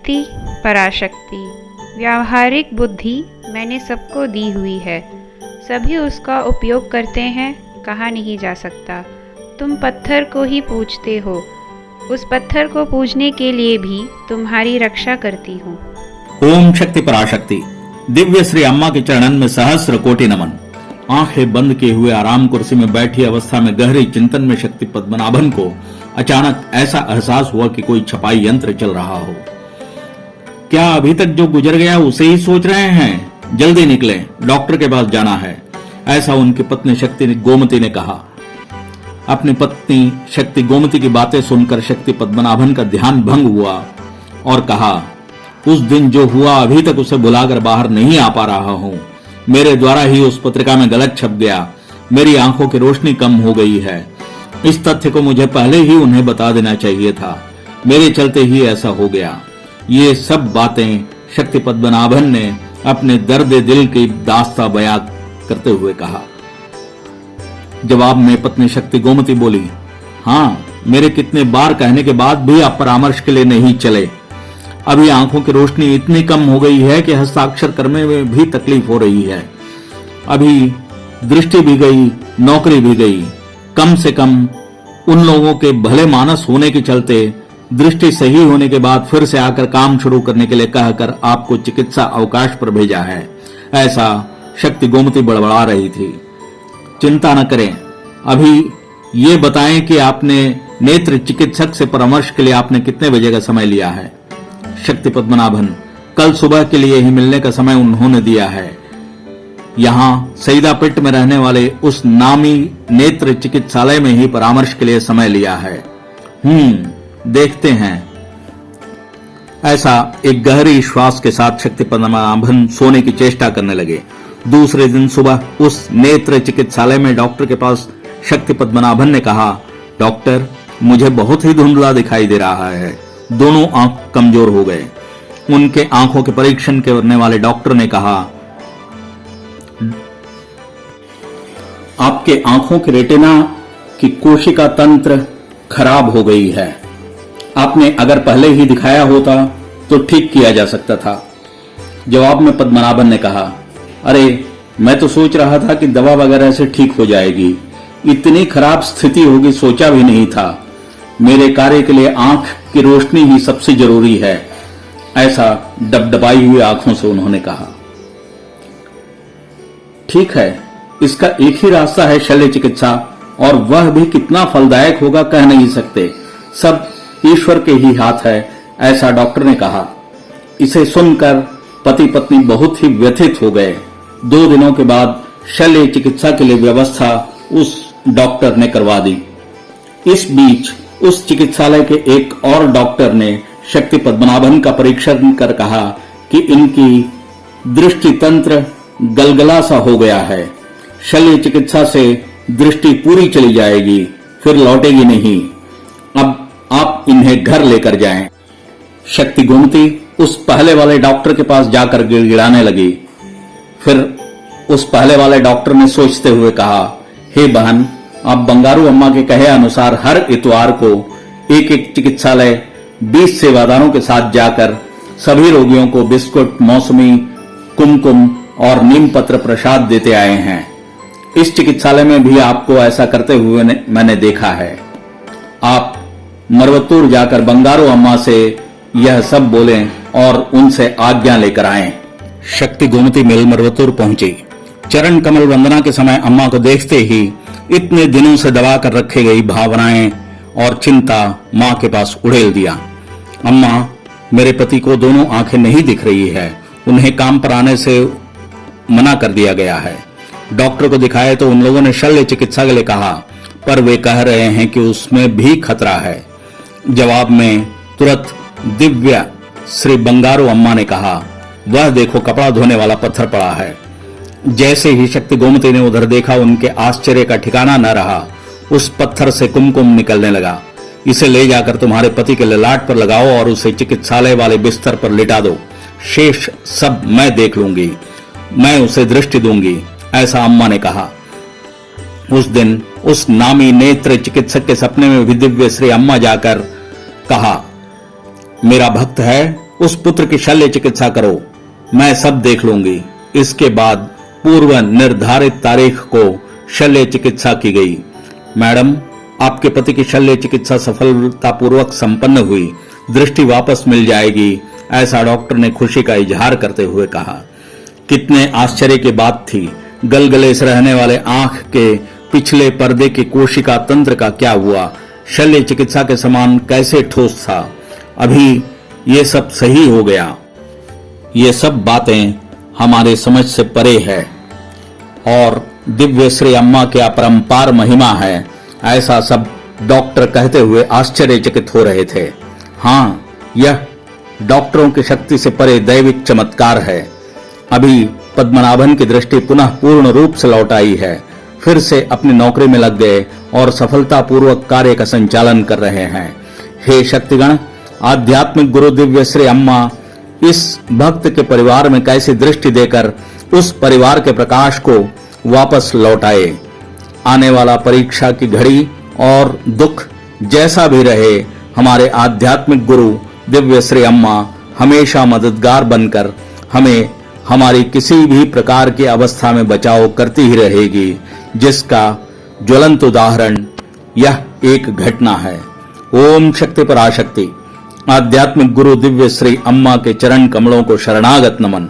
शक्ति पराशक्ति। व्यावहारिक बुद्धि मैंने सबको दी हुई है, सभी उसका उपयोग करते हैं, कहा नहीं जा सकता। तुम पत्थर को ही पूजते हो, उस पत्थर को पूजने के लिए भी तुम्हारी रक्षा करती हूँ। ओम शक्ति पराशक्ति। दिव्य श्री अम्मा के चरणन में सहस्र कोटि नमन। आंखें बंद किए हुए आराम कुर्सी में बैठी अवस्था में गहरे चिंतन में शक्ति पद्मनाभन को अचानक ऐसा एहसास हुआ कि कोई छपाई यंत्र चल रहा हो। क्या अभी तक जो गुजर गया उसे ही सोच रहे हैं? जल्दी निकलें, डॉक्टर के पास जाना है, ऐसा उनकी पत्नी शक्ति गोमती ने कहा। अपनी पत्नी शक्ति गोमती की बातें सुनकर शक्ति पद्मनाभन का ध्यान भंग हुआ और कहा, उस दिन जो हुआ अभी तक उसे बुलाकर बाहर नहीं आ पा रहा हूं। मेरे द्वारा ही उस पत्रिका में गलत छप गया, मेरी आंखों की रोशनी कम हो गई है। इस तथ्य को मुझे पहले ही उन्हें बता देना चाहिए था, मेरे चलते ही ऐसा हो गया। ये सब बातें शक्ति पद्मनाभन ने अपने दर्द दिल की दास्ता बयां करते हुए कहा। जवाब में पत्नी शक्ति गोमती बोली, हाँ, मेरे कितने बार कहने के बाद भी आप परामर्श के लिए नहीं चले। अभी आंखों की रोशनी इतनी कम हो गई है कि हस्ताक्षर करने में भी तकलीफ हो रही है। अभी दृष्टि भी गई, नौकरी भी गई। कम से कम उन लोगों के भले मानस होने के चलते दृष्टि सही होने के बाद फिर से आकर काम शुरू करने के लिए कहकर आपको चिकित्सा अवकाश पर भेजा है, ऐसा शक्ति गोमती बड़बड़ा रही थी। चिंता न करें, अभी ये बताएं कि आपने नेत्र चिकित्सक से परामर्श के लिए आपने कितने बजे का समय लिया है? शक्ति पद्मनाभन, कल सुबह के लिए ही मिलने का समय उन्होंने दिया है। यहां सईदापेट में रहने वाले उस नामी नेत्र चिकित्सालय में ही परामर्श के लिए समय लिया है। देखते हैं। ऐसा एक गहरी श्वास के साथ शक्ति पद्मनाभन सोने की चेष्टा करने लगे। दूसरे दिन सुबह उस नेत्र चिकित्सालय में डॉक्टर के पास शक्ति पद्मनाभन ने कहा, डॉक्टर, मुझे बहुत ही धुंधला दिखाई दे रहा है। दोनों आंख कमजोर हो गए। उनके आंखों के परीक्षण करने वाले डॉक्टर ने कहा, आपके आंखों के रेटिना की कोशिका तंत्र खराब हो गई है। आपने अगर पहले ही दिखाया होता तो ठीक किया जा सकता था। जवाब में पद्मनाभन ने कहा, अरे, मैं तो सोच रहा था कि दवा वगैरह से ठीक हो जाएगी। इतनी खराब स्थिति होगी सोचा भी नहीं था। मेरे कार्य के लिए आंख की रोशनी ही सबसे जरूरी है, ऐसा डबडबाई हुई आंखों से उन्होंने कहा। ठीक है, इसका एक ही रास्ता है शल्य चिकित्सा, और वह भी कितना फलदायक होगा कह नहीं सकते। सब ईश्वर के ही हाथ है, ऐसा डॉक्टर ने कहा। इसे सुनकर पति पत्नी बहुत ही व्यथित हो गए। 2 दिनों के बाद शल्य चिकित्सा के लिए व्यवस्था उस डॉक्टर ने करवा दी। इस बीच उस चिकित्सालय के एक और डॉक्टर ने शक्ति पद्मनाभन का परीक्षण कर कहा कि इनकी दृष्टि तंत्र गलगला सा हो गया है। शल्य चिकित्सा से दृष्टि पूरी चली जाएगी, फिर लौटेगी नहीं। अब आप इन्हें घर लेकर जाएं। शक्ति गोमती उस पहले वाले डॉक्टर के पास जाकर गिड़गिड़ाने लगी। फिर उस पहले वाले डॉक्टर ने सोचते हुए कहा, हे बहन, आप बंगारू अम्मा के कहे अनुसार हर इतवार को एक एक चिकित्सालय 20 सेवादारों के साथ जाकर सभी रोगियों को बिस्कुट, मौसमी, कुमकुम और नीम पत्र प्रसाद देते आए हैं। इस चिकित्सालय में भी आपको ऐसा करते हुए मैंने देखा है। आप मरवतूर जाकर बंगारू अम्मा से यह सब बोलें और उनसे आज्ञा लेकर आएं। शक्ति गोमती मिल मरवतूर पहुंची। चरण कमल वंदना के समय अम्मा को देखते ही इतने दिनों से दबा कर रखी गई भावनाएं और चिंता मां के पास उड़ेल दिया। अम्मा, मेरे पति को दोनों आंखें नहीं दिख रही है, उन्हें काम पर आने से मना कर दिया गया है। डॉक्टर को दिखाए तो उन लोगों ने शल्य चिकित्सा के लिए कहा, पर वे कह रहे हैं कि उसमें भी खतरा है। जवाब में तुरंत दिव्या श्री बंगारू अम्मा ने कहा, वह देखो, कपड़ा धोने वाला पत्थर पड़ा है। जैसे ही शक्ति गोमती ने उधर देखा, उनके आश्चर्य का ठिकाना न रहा। उस पत्थर से कुमकुम निकलने लगा। इसे ले जाकर तुम्हारे पति के ललाट पर लगाओ और उसे चिकित्सालय वाले बिस्तर पर लिटा दो। शेष सब मैं देख लूंगी, मैं उसे दृष्टि दूंगी, ऐसा अम्मा ने कहा। उस दिन उस नामी नेत्र चिकित्सक के सपने में भी दिव्य श्री अम्मा जाकर कहा, मेरा भक्त है, उस पुत्र की शल्य चिकित्सा करो, मैं सब देख लूंगी। इसके बाद पूर्व निर्धारित तारीख को शल्य चिकित्सा की गई। मैडम, आपके पति की शल्य चिकित्सा सफलतापूर्वक संपन्न हुई, दृष्टि वापस मिल जाएगी, ऐसा डॉक्टर ने खुशी का इजहार करते हुए कहा। कितने आश्चर्य की बात थी। गलगले से रहने वाले आंख के पिछले पर्दे की कोशिका तंत्र का क्या हुआ? शल्य चिकित्सा के समान कैसे ठोस था? अभी ये सब सही हो गया। ये सब बातें हमारे समझ से परे है और दिव्य श्री अम्मा की अपरंपार महिमा है, ऐसा सब डॉक्टर कहते हुए आश्चर्यचकित हो रहे थे। हाँ, यह डॉक्टरों की शक्ति से परे दैविक चमत्कार है। अभी पद्मनाभन की दृष्टि पुनः पूर्ण रूप से लौट आई है, फिर से अपनी नौकरी में लग गए और सफलतापूर्वक कार्य का संचालन कर रहे हैं। हे शक्तिगण, आध्यात्मिक गुरु दिव्य श्री अम्मा इस भक्त के परिवार में कैसी दृष्टि देकर उस परिवार के प्रकाश को वापस लौटाए। आने वाला परीक्षा की घड़ी और दुख जैसा भी रहे, हमारे आध्यात्मिक गुरु दिव्य श्री अम्मा हमेशा मददगार बनकर हमें हमारी किसी भी प्रकार की अवस्था में बचाव करती ही रहेगी, जिसका ज्वलंत उदाहरण यह एक घटना है। ओम शक्ति पराशक्ति। आध्यात्मिक गुरु दिव्य श्री अम्मा के चरण कमलों को शरणागत नमन।